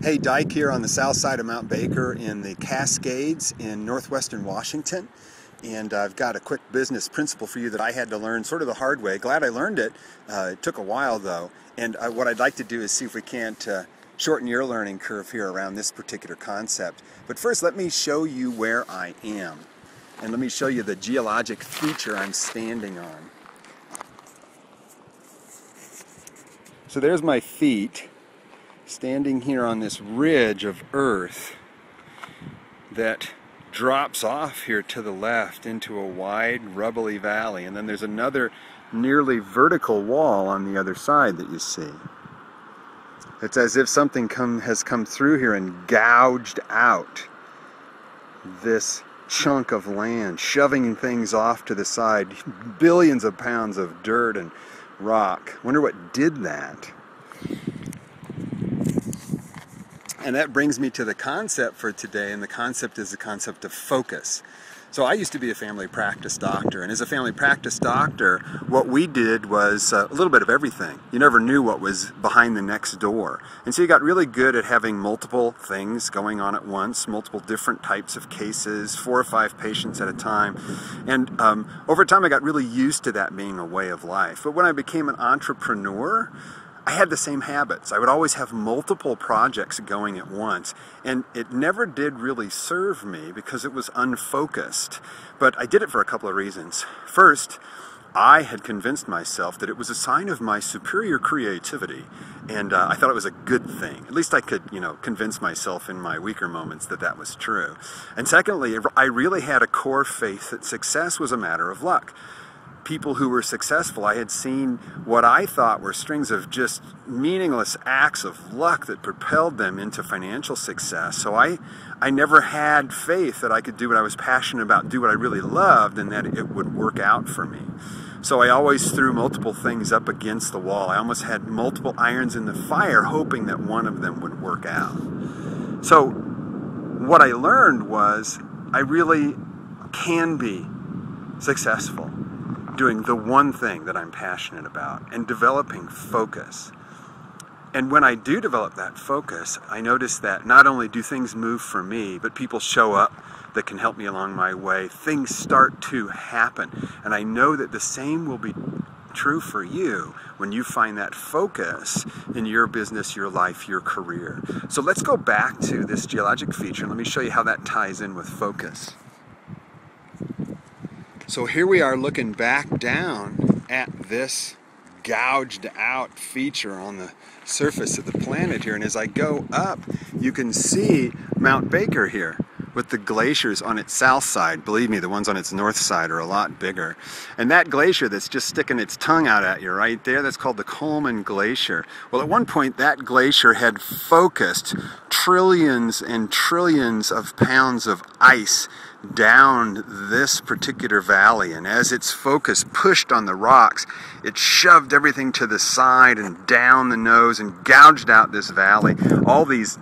Hey, Dyke here on the south side of Mount Baker in the Cascades in northwestern Washington. And I've got a quick business principle for you that I had to learn sort of the hard way. Glad I learned it. It took a while though. And what I'd like to do is see if we can't shorten your learning curve here around this particular concept. But first, let me show you where I am. And let me show you the geologic feature I'm standing on. So there's my feet, standing here on this ridge of earth that drops off here to the left into a wide rubbly valley, and then there's another nearly vertical wall on the other side that you see. It's as if something has come through here and gouged out this chunk of land, shoving things off to the side, billions of pounds of dirt and rock. Wonder what did that. And that brings me to the concept for today, and the concept is the concept of focus. So I used to be a family practice doctor, and as a family practice doctor, what we did was a little bit of everything. You never knew what was behind the next door. And so you got really good at having multiple things going on at once, multiple different types of cases, 4 or 5 patients at a time. And over time I got really used to that being a way of life. But when I became an entrepreneur, I had the same habits. I would always have multiple projects going at once, and it never did really serve me because it was unfocused. But I did it for a couple of reasons. First, I had convinced myself that it was a sign of my superior creativity, and I thought it was a good thing. At least I could, convince myself in my weaker moments that that was true. And secondly, I really had a core faith that success was a matter of luck. People who were successful, I had seen what I thought were strings of just meaningless acts of luck that propelled them into financial success. So I never had faith that I could do what I was passionate about, do what I really loved, and that it would work out for me. So I always threw multiple things up against the wall. I almost had multiple irons in the fire, hoping that one of them would work out. So what I learned was I really can be successful doing the one thing that I'm passionate about and developing focus. And when I do develop that focus, I notice that not only do things move for me, but people show up that can help me along my way. Things start to happen. And I know that the same will be true for you when you find that focus in your business, your life, your career. So let's go back to this geologic feature. Let me show you how that ties in with focus. So here we are looking back down at this gouged out feature on the surface of the planet here, and as I go up you can see Mount Baker here with the glaciers on its south side. Believe me, the ones on its north side are a lot bigger. And that glacier that's just sticking its tongue out at you right there, that's called the Coleman Glacier. Well, at one point that glacier had focused trillions and trillions of pounds of ice down this particular valley, and as its focus pushed on the rocks, it shoved everything to the side and down the nose and gouged out this valley. All these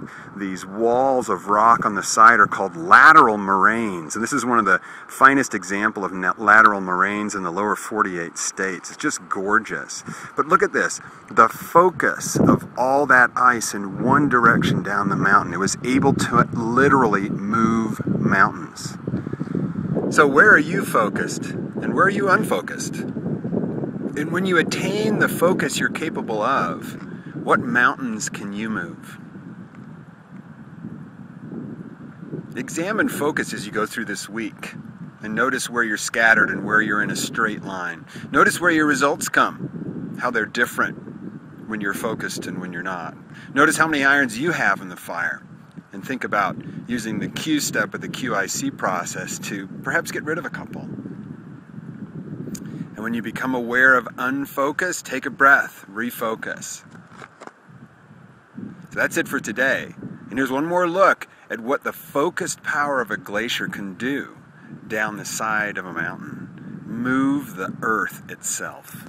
walls of rock on the side are called lateral moraines, and this is one of the finest example of lateral moraines in the lower 48 states. It's just gorgeous. But look at this, the focus of all that ice in one direction down the mountain. It was able to literally move mountains. So where are you focused and where are you unfocused? And when you attain the focus you're capable of, what mountains can you move? Examine focus as you go through this week and notice where you're scattered and where you're in a straight line. Notice where your results come, how they're different when you're focused and when you're not. Notice how many irons you have in the fire, and think about using the Q step of the QIC process to perhaps get rid of a couple. And when you become aware of unfocus, take a breath, refocus. So that's it for today. And here's one more look at what the focused power of a glacier can do down the side of a mountain. Move the earth itself.